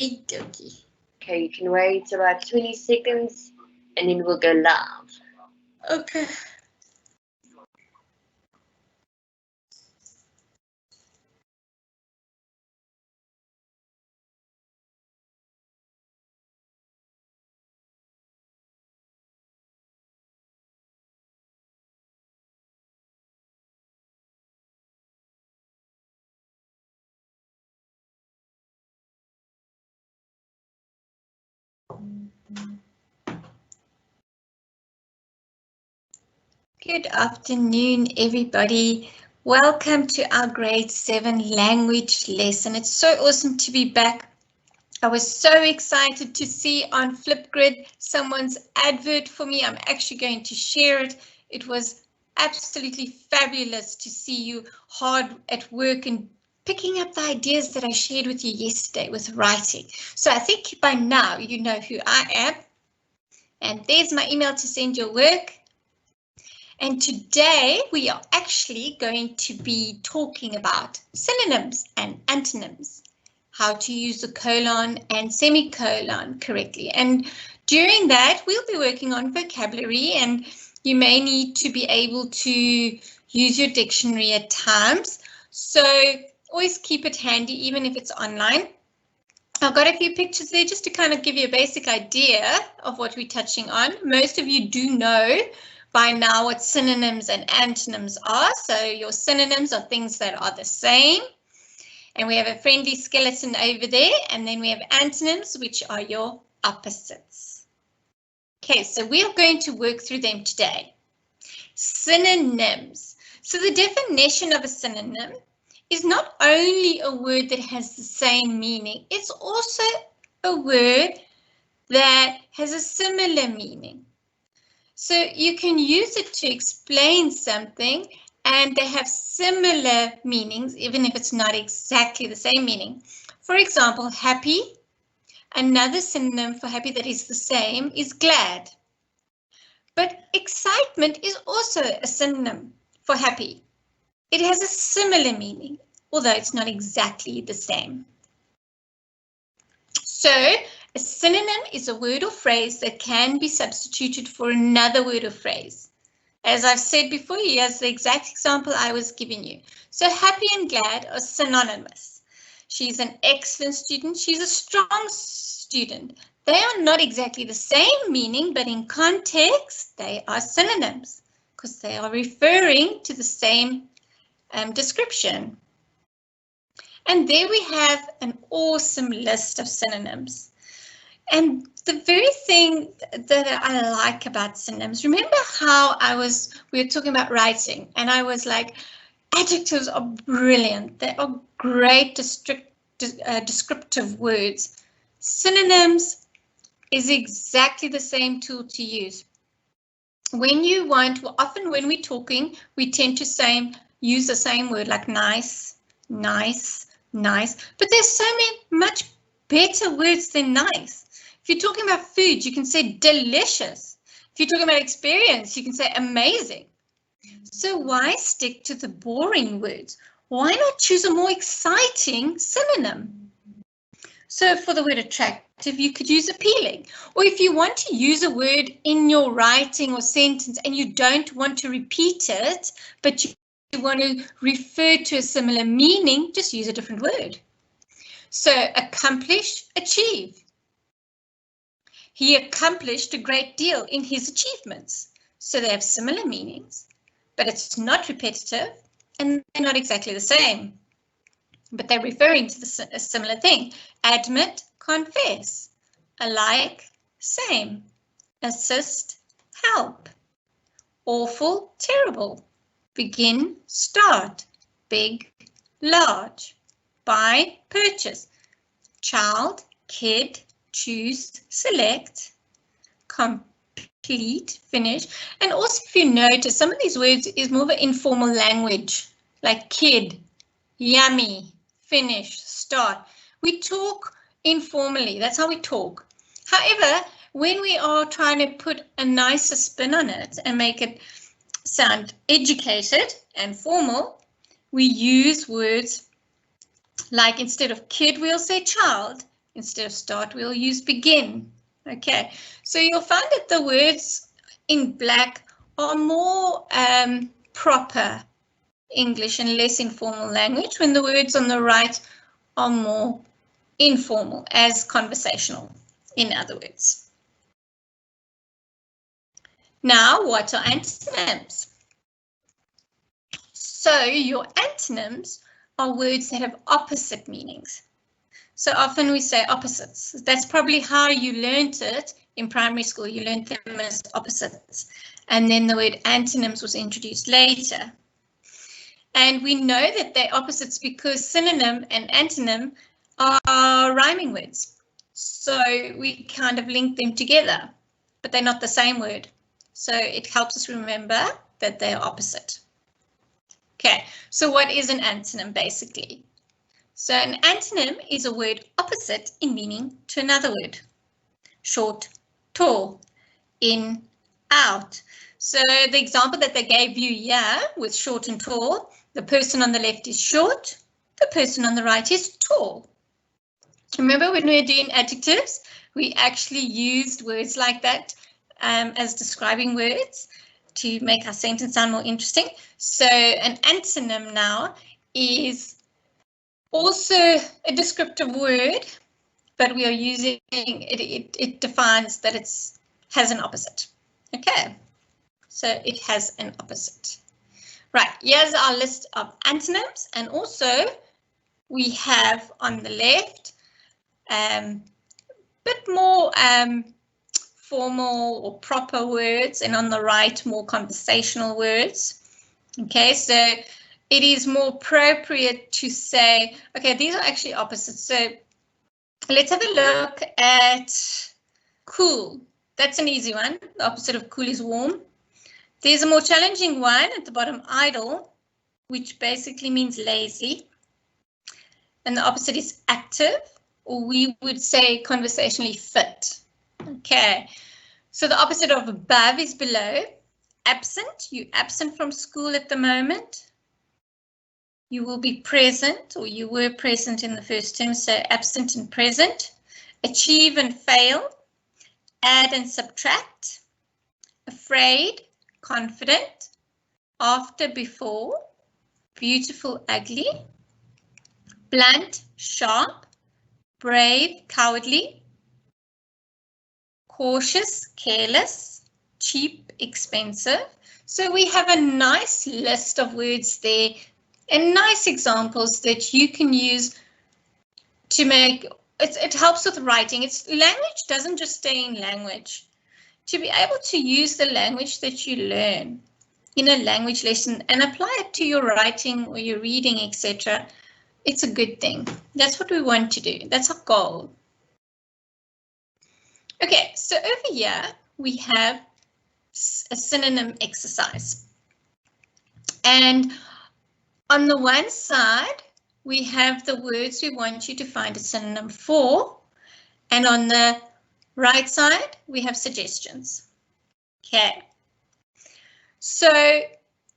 Okey-dokey. Okay, you can wait about 20 seconds and then we'll go live. Okay. Good afternoon, everybody. Welcome to our grade 7 language lesson. It's so awesome to be back. I was so excited to see on Flipgrid someone's advert for me. I'm actually going to share it. It was absolutely fabulous to see you hard at work and picking up the ideas that I shared with you yesterday with writing. So I think by now you know who I am. And there's my email to send your work. And today we are actually going to be talking about synonyms and antonyms, how to use the colon and semicolon correctly. And during that, we'll be working on vocabulary, and you may need to be able to use your dictionary at times. So always keep it handy, even if it's online. I've got a few pictures there just to kind of give you a basic idea of what we're touching on. Most of you do know by now what synonyms and antonyms are. So your synonyms are things that are the same. And we have a friendly skeleton over there. And then we have antonyms, which are your opposites. Okay, so we are going to work through them today. Synonyms. So the definition of a synonym is not only a word that has the same meaning, it's also a word that has a similar meaning. So you can use it to explain something and they have similar meanings, even if it's not exactly the same meaning. For example, happy. Another synonym for happy that is the same is glad. But excitement is also a synonym for happy. It has a similar meaning, although it's not exactly the same. So a synonym is a word or phrase that can be substituted for another word or phrase. As I've said before, here's the exact example I was giving you. So happy and glad are synonymous. She's an excellent student. She's a strong student. They are not exactly the same meaning, but in context, they are synonyms because they are referring to the same description. And there we have an awesome list of synonyms. And the very thing that I like about synonyms, remember how we were talking about writing and I was like, adjectives are brilliant. They are great descriptive words. Synonyms is exactly the same tool to use. When you want, often when we're talking, we tend to use the same word like nice, nice, nice, but there's so many much better words than nice. If you're talking about food, you can say delicious. If you're talking about experience, you can say amazing. So why stick to the boring words? Why not choose a more exciting synonym? So for the word attractive, you could use appealing. Or if you want to use a word in your writing or sentence and you don't want to repeat it, but you want to refer to a similar meaning, just use a different word. So accomplish, achieve. He accomplished a great deal in his achievements. So they have similar meanings, but it's not repetitive and they're not exactly the same. But they're referring to a similar thing. Admit, confess. Alike, same. Assist, help. Awful, terrible. Begin, start. Big, large. Buy, purchase. Child, kid, choose, select. Complete, finish. And also if you notice, some of these words is more of an informal language, like kid, yummy, finish, start. We talk informally. That's how we talk. However, when we are trying to put a nicer spin on it and make it sound educated and formal, we use words like instead of kid, we'll say child. Instead of start, we'll use begin. Okay, so you'll find that the words in black are more proper English and less informal language, when the words on the right are more informal, as conversational, in other words. Now, what are antonyms? So your antonyms are words that have opposite meanings. So often we say opposites. That's probably how you learned it in primary school. You learned them as opposites. And then the word antonyms was introduced later. And we know that they're opposites because synonym and antonym are rhyming words. So we kind of link them together, but they're not the same word. So it helps us remember that they're opposite. Okay, so what is an antonym basically? So an antonym is a word opposite in meaning to another word. Short, tall, in, out. So the example that they gave you here with short and tall, the person on the left is short, the person on the right is tall. Remember when we were doing adjectives, we actually used words like that as describing words to make our sentence sound more interesting. So an antonym now is also a descriptive word, but we are using it defines that it has an opposite. Okay, so it has an opposite. Right, here's our list of antonyms, and also we have on the left bit more formal or proper words, and on the right more conversational words. Okay, so it is more appropriate to say, okay, these are actually opposites. So let's have a look at cool. That's an easy one. The opposite of cool is warm. There's a more challenging one at the bottom, idle, which basically means lazy. And the opposite is active, or we would say conversationally fit. Okay, so the opposite of above is below. Absent, you're absent from school at the moment. You will be present, or you were present in the first term, so absent and present. Achieve and fail. Add and subtract. Afraid, confident. After, before. Beautiful, ugly. Blunt, sharp. Brave, cowardly. Cautious, careless. Cheap, expensive. So we have a nice list of words there and nice examples that you can use to make it helps with writing. It's language doesn't just stay in language. To be able to use the language that you learn in a language lesson and apply it to your writing or your reading, etc., it's a good thing. That's what we want to do. That's our goal. Okay, so over here we have a synonym exercise. And on the one side, we have the words we want you to find a synonym for. And on the right side, we have suggestions. Okay. So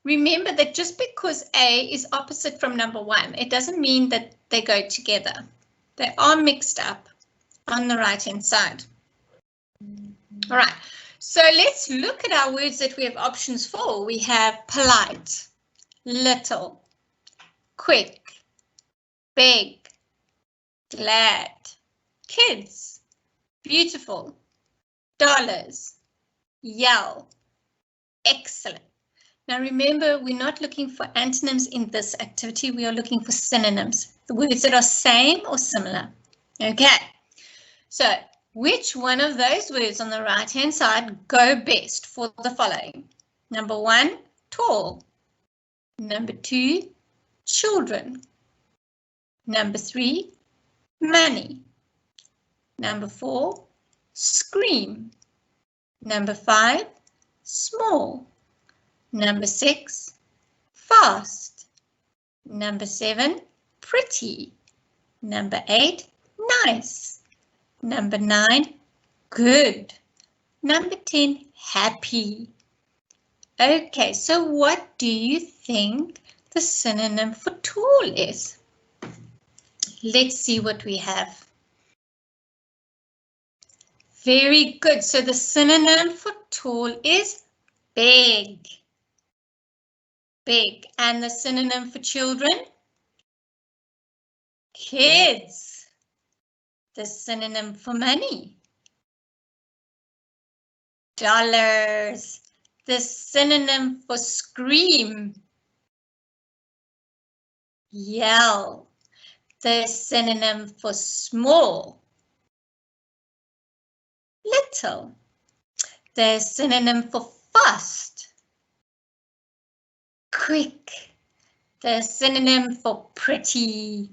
remember that just because A is opposite from number one, it doesn't mean that they go together. They are mixed up on the right-hand side. All right. So let's look at our words that we have options for. We have polite, little, quick, big, glad, kids, beautiful, dollars, yell, excellent. Now remember, we're not looking for antonyms in this activity. We are looking for synonyms, the words that are same or similar. Okay, so which one of those words on the right-hand side go best for the following? Number one, tall. Number two, children. Number three, money. Number four, scream. Number five, small. Number six, fast. Number seven, pretty. Number eight, nice. Number 9, good. Number 10, happy. Okay, so what do you think the synonym for tall is? Let's see what we have. Very good. So the synonym for tall is big. Big. And the synonym for children? Kids. The synonym for money? Dollars. The synonym for scream? Yell. The synonym for small? Little. The synonym for fast? Quick. The synonym for pretty?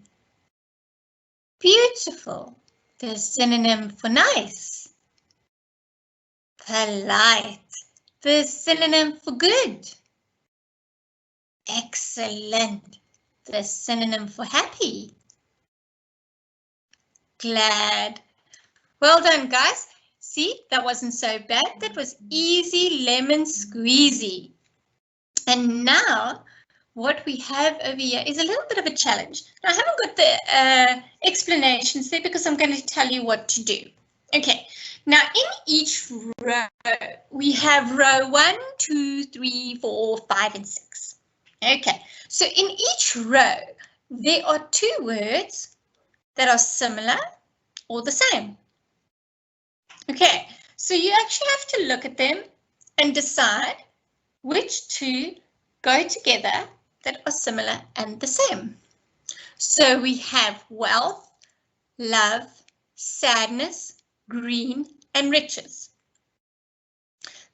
Beautiful. The synonym for nice? Polite. The synonym for good? Excellent. The synonym for happy? Glad. Well done, guys. See, that wasn't so bad. That was easy lemon squeezy. And now what we have over here is a little bit of a challenge. Now, I haven't got the explanations there because I'm going to tell you what to do. Okay, now in each row, we have row 1, 2, 3, 4, 5, and 6. Okay, so in each row, there are 2 words that are similar or the same. Okay, so you actually have to look at them and decide which 2 go together that are similar and the same. So we have wealth, love, sadness, green, and riches.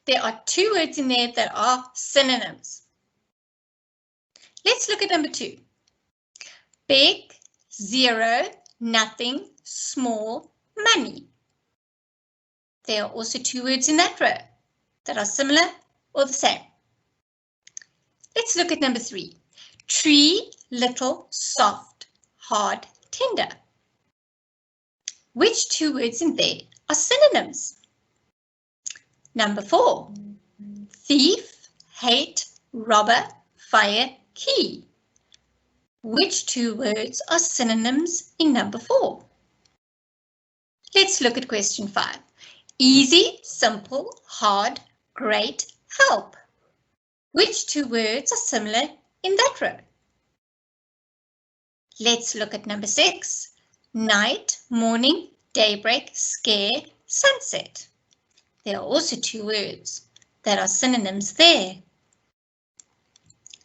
There are 2 words in there that are synonyms. Let's look at number 2. Big, zero, nothing, small, money. There are also 2 words in that row that are similar or the same. Let's look at number 3. Tree, little, soft, hard, tender. Which 2 words in there are synonyms? Number 4. Thief, hate, robber, fire, key. Which 2 words are synonyms in number 4? Let's look at question 5. Easy, simple, hard, great, help. Which 2 words are similar in that row? Let's look at number 6. Night, morning, daybreak, scare, sunset. There are also 2 words that are synonyms there.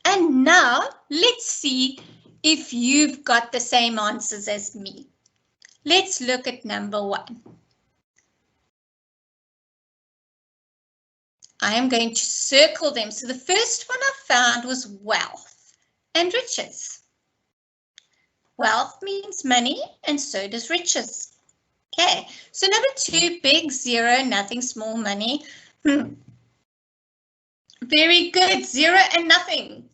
And now let's see if you've got the same answers as me. Let's look at number 1. I am going to circle them. So the first one I found was wealth and riches. Wealth means money and so does riches. Okay, so number 2, big, zero, nothing, small, money. Very good, 0 and nothing.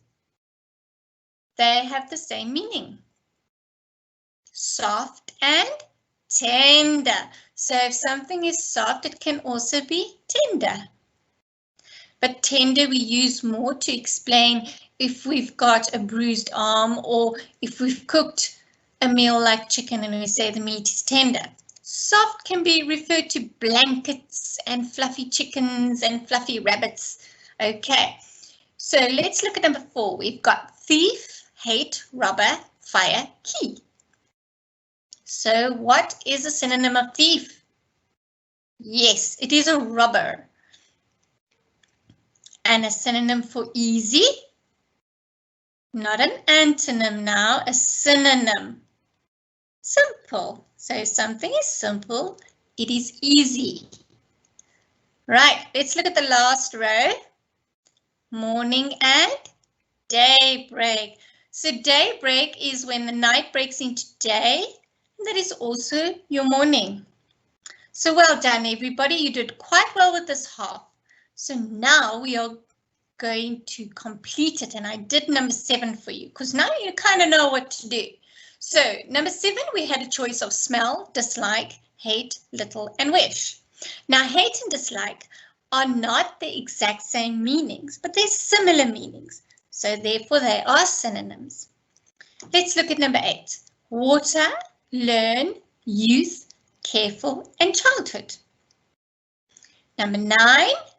They have the same meaning. Soft and tender. So if something is soft, it can also be tender. But tender we use more to explain if we've got a bruised arm or if we've cooked a meal like chicken and we say the meat is tender. Soft can be referred to blankets and fluffy chickens and fluffy rabbits. Okay, so let's look at number 4. We've got thief, hate, robber, fire, key. So what is a synonym of thief? Yes, it is a robber. And a synonym for easy? Not an antonym now, a synonym. Simple. So if something is simple, it is easy. Right, let's look at the last row. Morning and daybreak. So daybreak is when the night breaks into day, and that is also your morning. So well done, everybody. You did quite well with this half. So now we are going to complete it, and I did number 7 for you because now you kind of know what to do. So number 7, we had a choice of smell, dislike, hate, little, and wish. Now hate and dislike are not the exact same meanings, but they're similar meanings. So therefore they are synonyms. Let's look at number 8. Water, learn, youth, careful, and childhood. Number 9,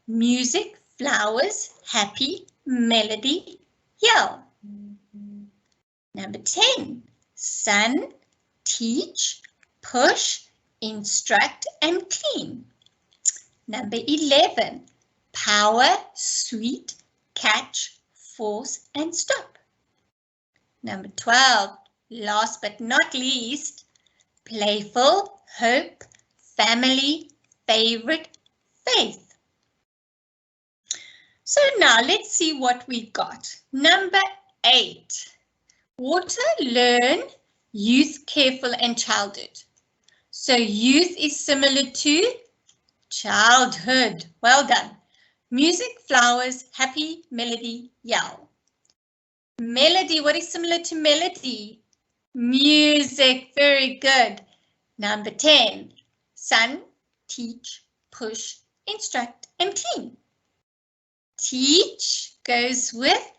music, flowers, happy, melody, yell. Number 10, sun, teach, push, instruct and clean. Number 11, power, sweet, catch, force and stop. Number 12, last but not least, playful, hope, family, favorite, faith. So now let's see what we got. Number 8, water, learn, youth, careful and childhood. So youth is similar to childhood. Well done. Music, flowers, happy, melody, yell. Melody, what is similar to melody? Music, very good. Number 10, sun, teach, push, instruct and clean. Teach goes with,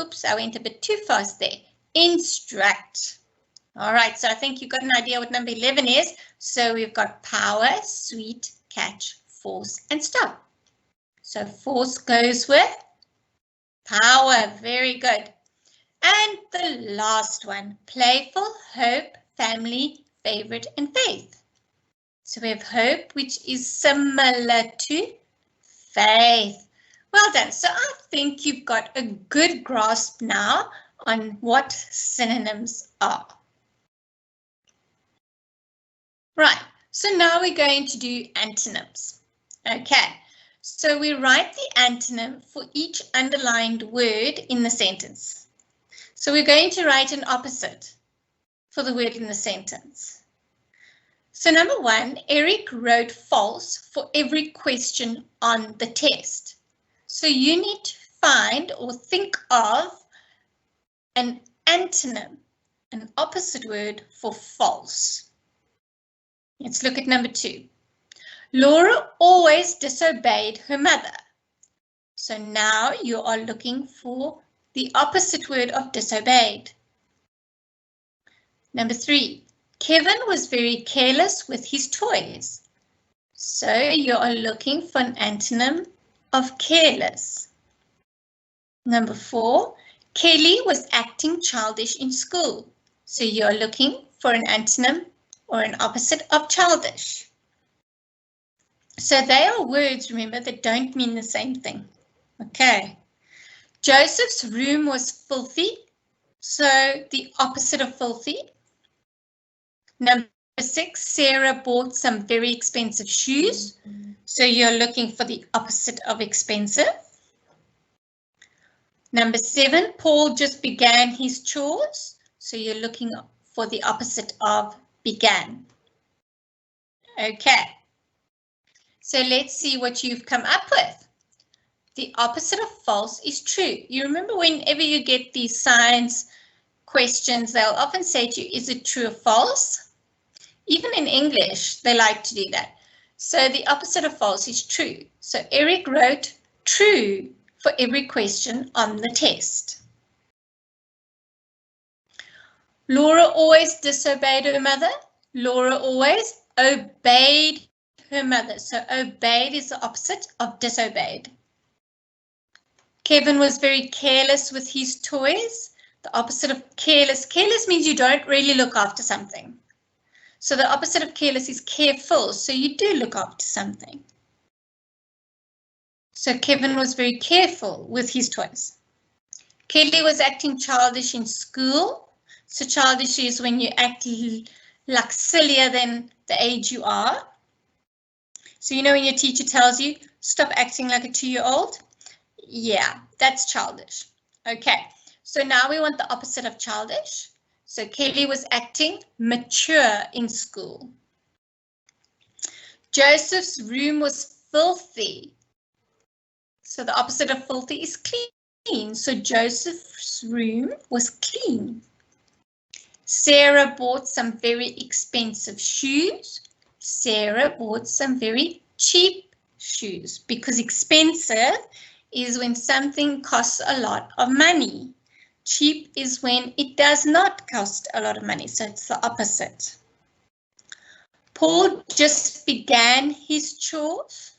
oops, I went a bit too fast there, instruct. All right, so I think you got an idea what number 11 is. So we've got power, sweet, catch, force and stop. So force goes with power, very good. And the last one, playful, hope, family, favorite and faith. So we have hope, which is similar to faith. Well done. So I think you've got a good grasp now on what synonyms are. Right, so now we're going to do antonyms. Okay, so we write the antonym for each underlined word in the sentence. So we're going to write an opposite for the word in the sentence. So number 1, Eric wrote false for every question on the test. So you need to find or think of an antonym, an opposite word for false. Let's look at number 2. Laura always disobeyed her mother. So now you are looking for the opposite word of disobeyed. Number 3, Kevin was very careless with his toys. So you are looking for an antonym of careless. Number 4, Kelly was acting childish in school. So you are looking for an antonym or an opposite of childish. So they are words, remember, that don't mean the same thing. Okay. Joseph's room was filthy, so the opposite of filthy. Number 6, Sarah bought some very expensive shoes, so you're looking for the opposite of expensive. Number 7, Paul just began his chores, so you're looking for the opposite of began. Okay, so let's see what you've come up with. The opposite of false is true. You remember whenever you get these science questions, they'll often say to you, is it true or false? Even in English, they like to do that. So the opposite of false is true. So Eric wrote true for every question on the test. Laura always disobeyed her mother. Laura always obeyed her mother. So obeyed is the opposite of disobeyed. Kevin was very careless with his toys. The opposite of careless. Careless means you don't really look after something. So the opposite of careless is careful. So you do look after something. So Kevin was very careful with his toys. Kelly was acting childish in school. So childish is when you act like sillier than the age you are. So you know when your teacher tells you, stop acting like a 2-year-old? Yeah, that's childish. Okay, so now we want the opposite of childish. So Kelly was acting mature in school. Joseph's room was filthy. So the opposite of filthy is clean. So Joseph's room was clean. Sarah bought some very expensive shoes. Sarah bought some very cheap shoes because expensive is when something costs a lot of money. Cheap is when it does not cost a lot of money, so it's the opposite. Paul just began his chores.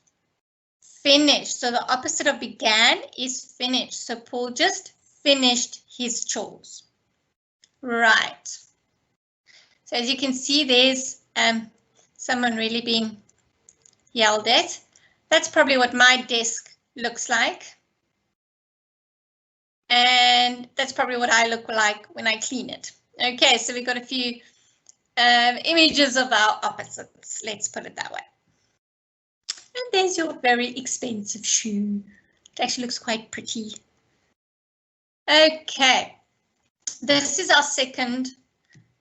finished. So the opposite of began is finished. So Paul just finished his chores. Right. So as you can see, there's someone really being yelled at. That's probably what my desk looks like. And that's probably what I look like when I clean it. Okay, so we've got a few images of our opposites. Let's put it that way. And there's your very expensive shoe. It actually looks quite pretty. Okay, this is our second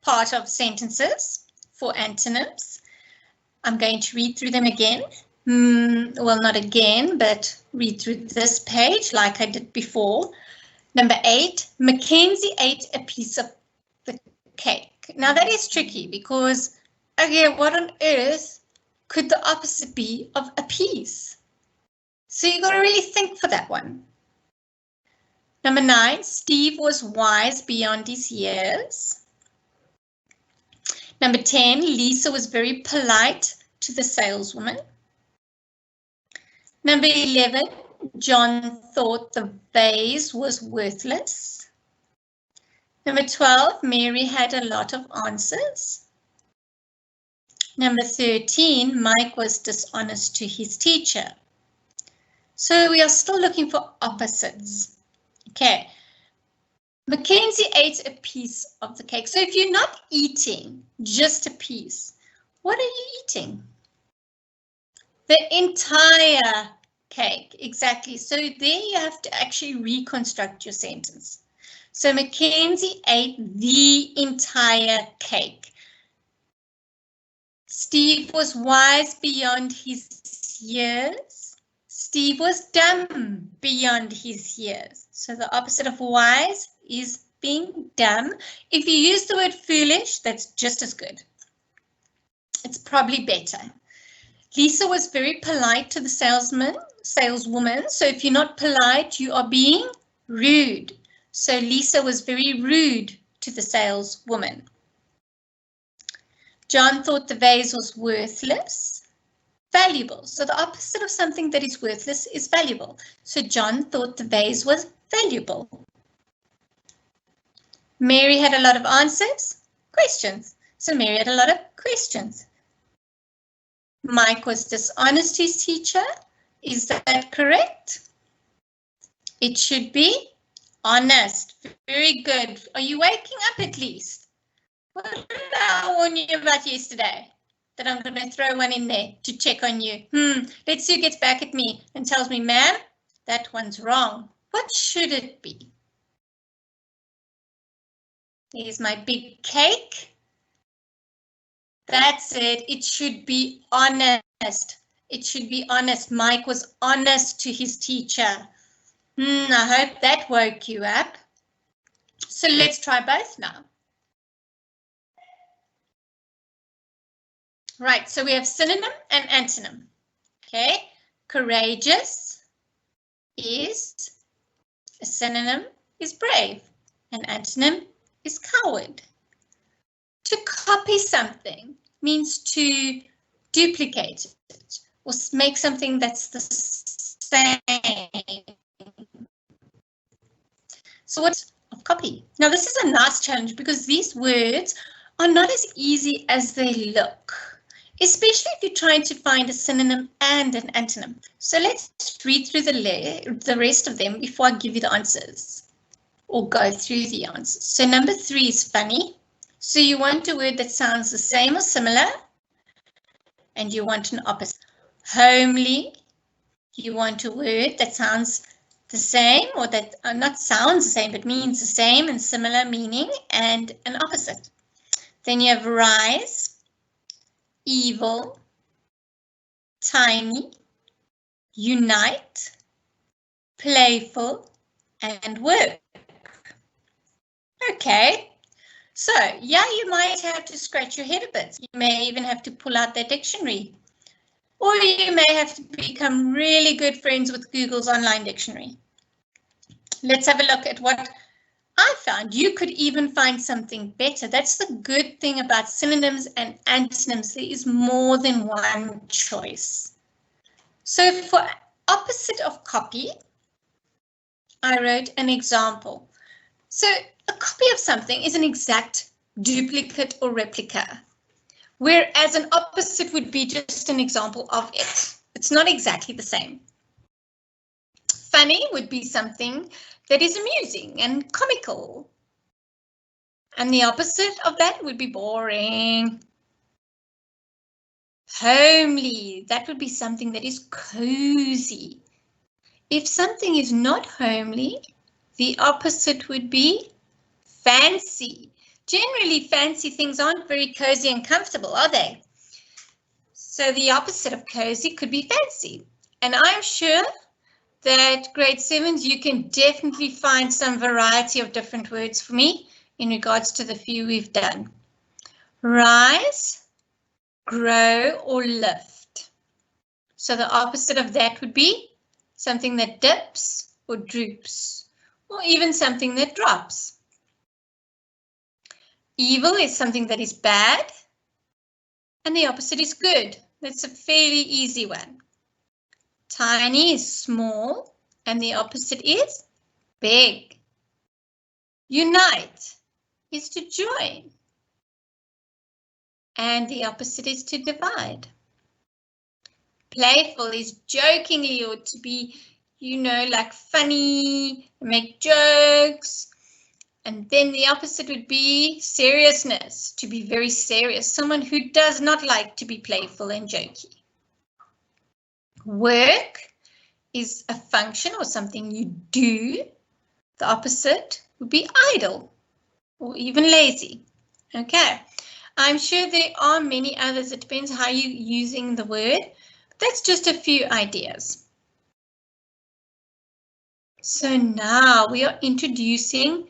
part of sentences for antonyms. I'm going to read through them again. Well, not again, but read through this page like I did before. Number 8, Mackenzie ate a piece of the cake. Now that is tricky because, okay, what on earth could the opposite be of a piece? So you got to really think for that one. Number 9, Steve was wise beyond his years. Number 10, Lisa was very polite to the saleswoman. Number 11, John thought the vase was worthless. Number 12, Mary had a lot of answers. Number 13, Mike was dishonest to his teacher. So we are still looking for opposites. Okay. Mackenzie ate a piece of the cake. So if you're not eating just a piece, what are you eating? The entire cake, exactly. So there you have to actually reconstruct your sentence. So Mackenzie ate the entire cake. Steve was wise beyond his years. Steve was dumb beyond his years. So the opposite of wise is being dumb. If you use the word foolish, that's just as good. It's probably better. Lisa was very polite to the saleswoman. So if you're not polite, you are being rude. So Lisa was very rude to the saleswoman. John thought the vase was worthless. Valuable. So the opposite of something that is worthless is valuable. So John thought the vase was valuable. Mary had a lot of answers. Questions. So Mary had a lot of questions. Mike was dishonest to his teacher. Is that correct? It should be honest. Very good. Are you waking up at least? What did I warn you about yesterday? That I'm going to throw one in there to check on you. Let's see who gets back at me and tells me, ma'am, that one's wrong. What should it be? Here's my big cake. That's it. It should be honest. It should be honest. Mike was honest to his teacher. I hope that woke you up. So let's try both now. Right, so we have synonym and antonym. Okay, courageous is a synonym is brave, and antonym is coward. To copy something means to duplicate it or make something that's the same. So what's of copy? Now this is a nice challenge because these words are not as easy as they look, especially if you're trying to find a synonym and an antonym. So let's read through the rest of them before I give you the answers or go through the answers. So number 3 is funny. So you want a word that sounds the same or similar, and you want an opposite. Homely, you want a word that sounds the same or that not sounds the same, but means the same and similar meaning, and an opposite. Then you have rise, evil, tiny, unite, playful, and work. Okay. So, yeah, you might have to scratch your head a bit. You may even have to pull out that dictionary. Or you may have to become really good friends with Google's online dictionary. Let's have a look at what I found. You could even find something better. That's the good thing about synonyms and antonyms. There is more than one choice. So for opposite of copy, I wrote an example. So a copy of something is an exact duplicate or replica, whereas an opposite would be just an example of it. It's not exactly the same. Funny would be something that is amusing and comical. And the opposite of that would be boring. Homely, that would be something that is cozy. If something is not homely, the opposite would be fancy. Generally, fancy things aren't very cozy and comfortable, are they? So the opposite of cozy could be fancy. And I'm sure that grade 7s, you can definitely find some variety of different words for me in regards to the few we've done. Rise, grow, or lift. So the opposite of that would be something that dips or droops, or even something that drops. Evil is something that is bad, and the opposite is good. That's a fairly easy one. Tiny is small, and the opposite is big. Unite is to join, and the opposite is to divide. Playful is jokingly or to be, you know, like funny, make jokes. And then the opposite would be seriousness, to be very serious, someone who does not like to be playful and jokey. Work is a function or something you do. The opposite would be idle or even lazy. Okay, I'm sure there are many others. It depends how you're using the word. That's just a few ideas. So now we are introducing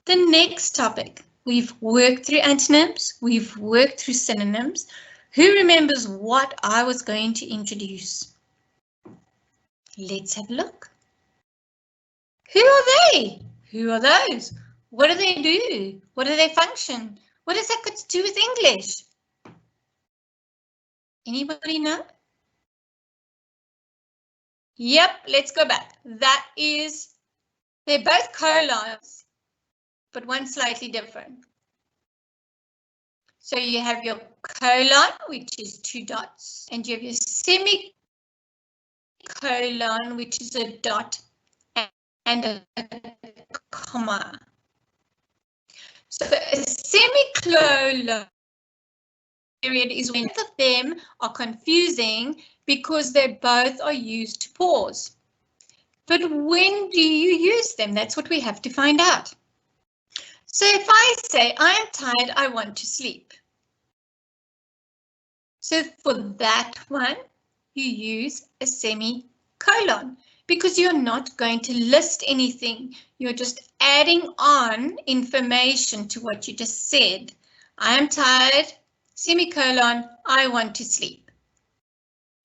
the next topic. We've worked through antonyms, we've worked through synonyms. Who remembers what I was going to introduce? Let's have a look. Who are they? Who are those? What do they do? What do they function? What does that got to do with English? Anybody know? Yep, let's go back. That is, they're both colons, but one slightly different. So you have your colon, which is 2 dots, and you have your semicolon, which is a dot and a comma. So a semicolon period is when both of them are confusing because they both are used to pause. But when do you use them? That's what we have to find out. So if I say, I am tired, I want to sleep. So for that one, you use a semicolon because you're not going to list anything. You're just adding on information to what you just said. I am tired, semicolon, I want to sleep.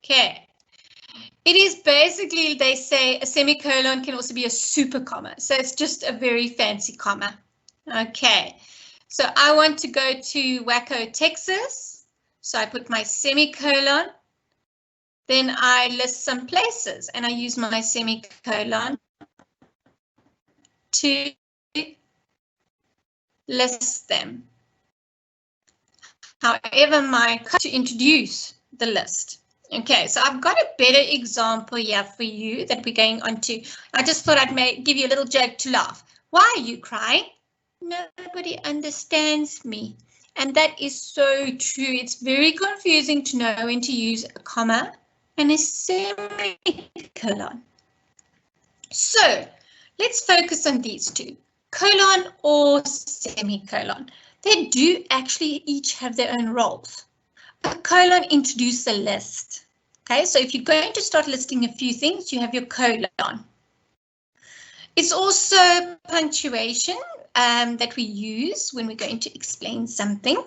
Okay. It is basically, they say a semicolon can also be a super comma. So it's just a very fancy comma. Okay, so I want to go to Waco, Texas. So I put my semicolon. Then I list some places and I use my semicolon to list them. However, to introduce the list. Okay, so I've got a better example here for you that we're going on to. I just thought I'd give you a little joke to laugh. Why are you crying? Nobody understands me. And that is so true. It's very confusing to know when to use a comma and a semicolon. So let's focus on these two, colon or semicolon. They do actually each have their own roles. A colon introduces a list. Okay, so if you're going to start listing a few things, you have your colon. It's also punctuation that we use when we're going to explain something.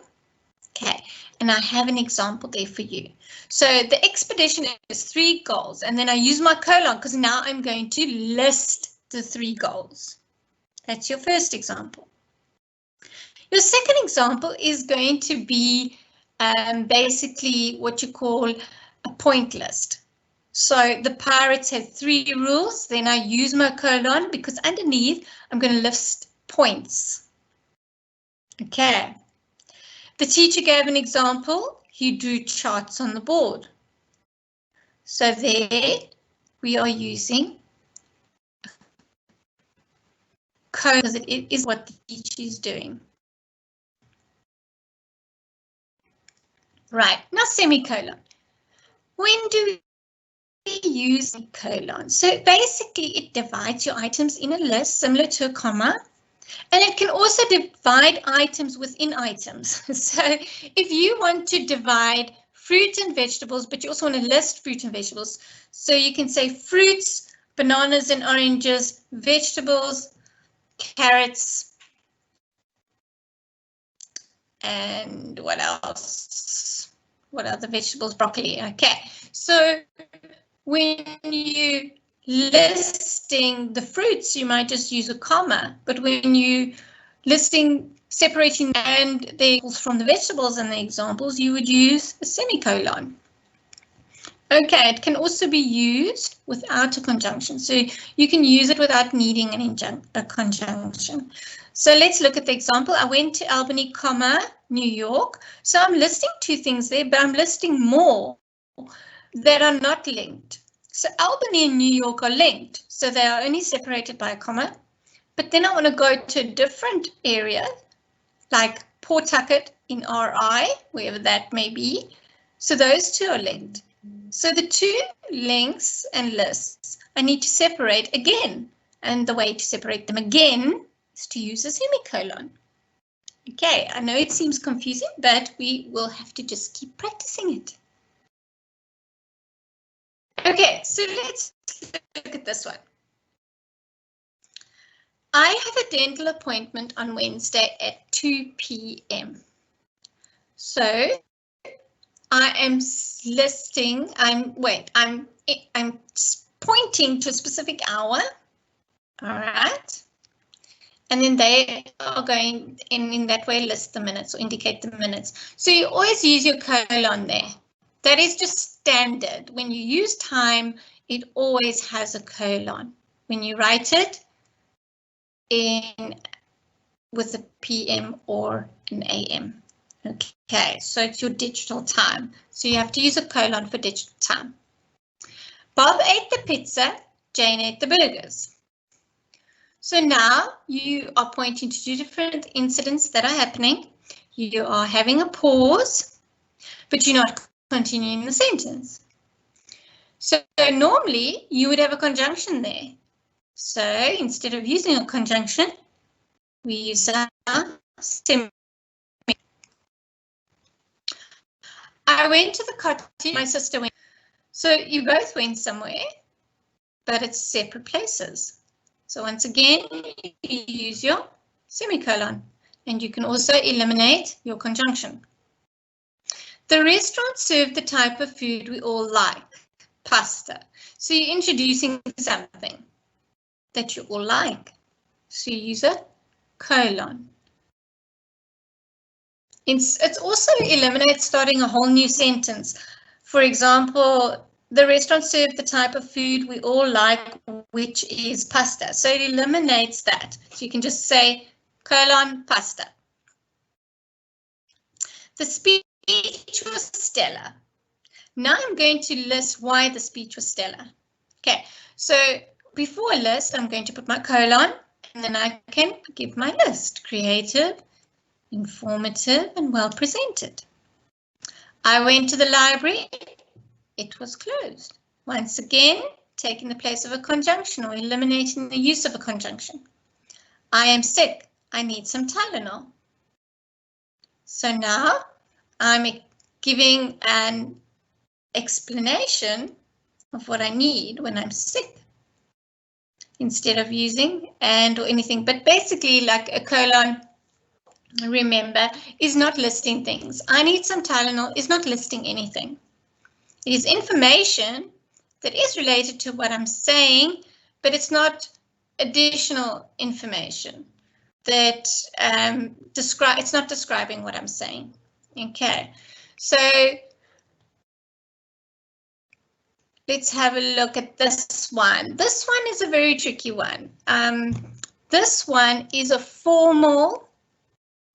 Okay, and I have an example there for you. So the expedition is 3 goals, and then I use my colon because now I'm going to list the 3 goals. That's your first example. Your second example is going to be basically what you call a point list. So the pirates had 3 rules. Then I use my colon because underneath I'm going to list points. Okay. The teacher gave an example. He drew charts on the board. So there we are using colon because it is what the teacher is doing. Right, now semicolon. When do we use semicolon? So basically it divides your items in a list similar to a comma. And it can also divide items within items. So if you want to divide fruit and vegetables, but you also want to list fruit and vegetables, so you can say fruits, bananas and oranges, vegetables, carrots, and what else? What are the vegetables? Broccoli. Okay, so when you listing the fruits, you might just use a comma, but when you separating and the from the vegetables and the examples, you would use a semicolon. Okay, it can also be used without a conjunction, so you can use it without needing a conjunction. So let's look at the example. I went to Albany, comma, New York. So I'm listing 2 things there, but I'm listing more that are not linked. So Albany and New York are linked, so they are only separated by a comma. But then I want to go to a different area, like Pawtucket in RI, wherever that may be. So those 2 are linked. So the 2 links and lists I need to separate again. And the way to separate them again is to use a semicolon. Okay, I know it seems confusing, but we will have to just keep practicing it. Okay, so let's look at this one. I have a dental appointment on Wednesday at 2 p.m. So I am listing, I'm pointing to a specific hour. All right. And then they are going in that way list the minutes or indicate the minutes. So you always use your colon there. That is just standard. When you use time, it always has a colon. When you write it in with a PM or an AM. Okay, so it's your digital time. So you have to use a colon for digital time. Bob ate the pizza, Jane ate the burgers. So now you are pointing to 2 different incidents that are happening. You are having a pause, but you're not continuing the sentence. So normally you would have a conjunction there. So instead of using a conjunction, we use a semicolon. I went to the cottage, my sister went. So you both went somewhere, but it's separate places. So once again, you use your semicolon, and you can also eliminate your conjunction. The restaurant served the type of food we all like, pasta. So you're introducing something that you all like. So you use a colon. It also eliminates starting a whole new sentence. For example, the restaurant served the type of food we all like, which is pasta. So it eliminates that. So you can just say colon pasta. The speech was stellar. Now I'm going to list why the speech was stellar. Okay, so before a list, I'm going to put my colon, and then I can give my list. Creative, informative, and well presented. I went to the library. It was closed. Once again, taking the place of a conjunction or eliminating the use of a conjunction. I am sick. I need some Tylenol. So now I'm giving an explanation of what I need when I'm sick instead of using and or anything. But basically, like a colon, remember, is not listing things. I need some Tylenol is not listing anything. It is information that is related to what I'm saying, but it's not additional information that it's not describing what I'm saying. Okay, so let's have a look at this one. This one is a very tricky one. This one is a formal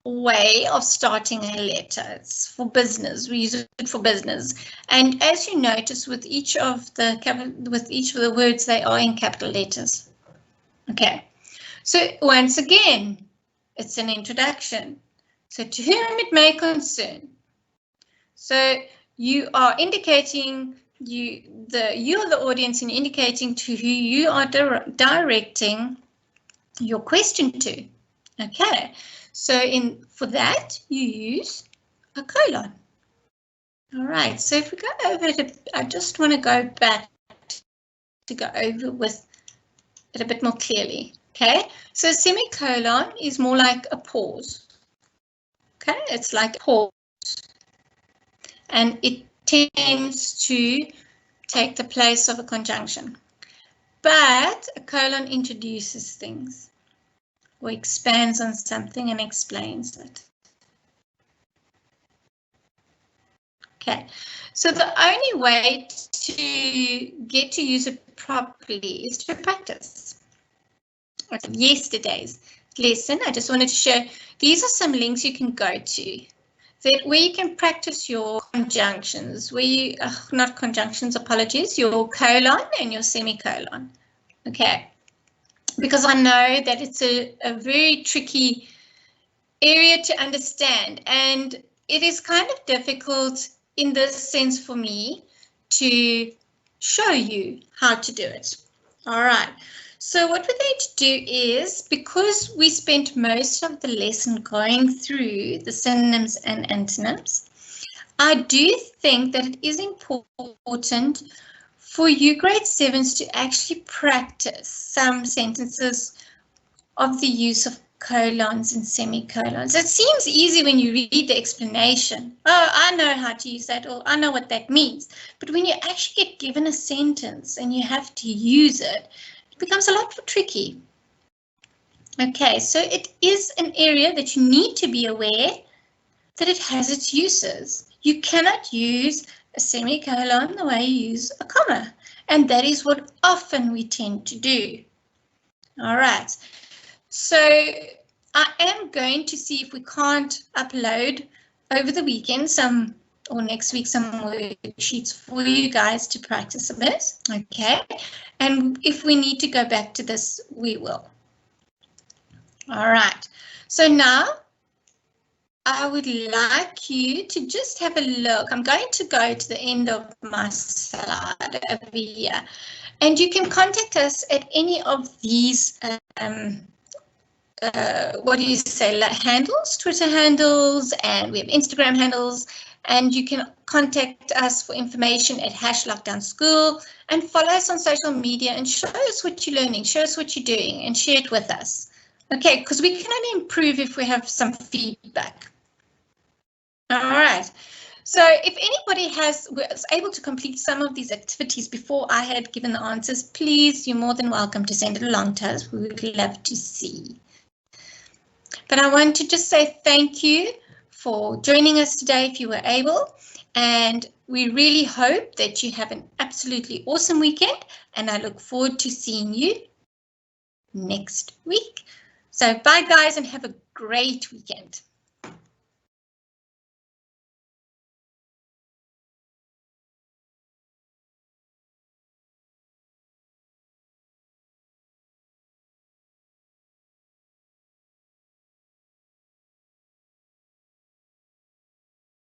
way of starting a letter. It's for business. We use it for business. And as you notice, with each of the words, they are in capital letters. Okay. So once again, it's an introduction. So to whom it may concern. So you are indicating you're the audience and indicating to who you are directing your question to. Okay. So for that, you use a colon. All right, so if we go over it, I just want to go back to go over with it a bit more clearly. Okay, so semicolon is more like a pause. Okay, it's like a pause. And it tends to take the place of a conjunction. But a colon introduces things or expands on something and explains it. Okay, so the only way to get to use it properly is to practice. Yesterday's lesson, I just wanted to show, these are some links you can go to where you can practice your conjunctions, not conjunctions, apologies, your colon and your semicolon. Okay, because I know that it's a very tricky area to understand, and it is kind of difficult in this sense for me to show you how to do it. All right, so what we're going to do is, because we spent most of the lesson going through the synonyms and antonyms, I do think that it is important for you grade 7s to actually practice some sentences of the use of colons and semicolons. It seems easy when you read the explanation. Oh, I know how to use that, or I know what that means. But when you actually get given a sentence and you have to use it, it becomes a lot more tricky. Okay, so it is an area that you need to be aware that it has its uses. You cannot use a semicolon the way you use a comma, and that is what often we tend to do. All right. So I am going to see if we can't upload over the weekend or next week some worksheets for you guys to practice a bit. Okay. And if we need to go back to this, we will. All right. So now I would like you to just have a look. I'm going to go to the end of my slide over here. And you can contact us at any of these handles, Twitter handles, and we have Instagram handles, and you can contact us for information at #LockdownSchool and follow us on social media and show us what you're learning, show us what you're doing, and share it with us. Okay, because we can only improve if we have some feedback. All right. So if anybody was able to complete some of these activities before I had given the answers, please, you're more than welcome to send it along to us. We would love to see. But I want to just say thank you for joining us today if you were able, and we really hope that you have an absolutely awesome weekend, and I look forward to seeing you next week. So bye guys, and have a great weekend.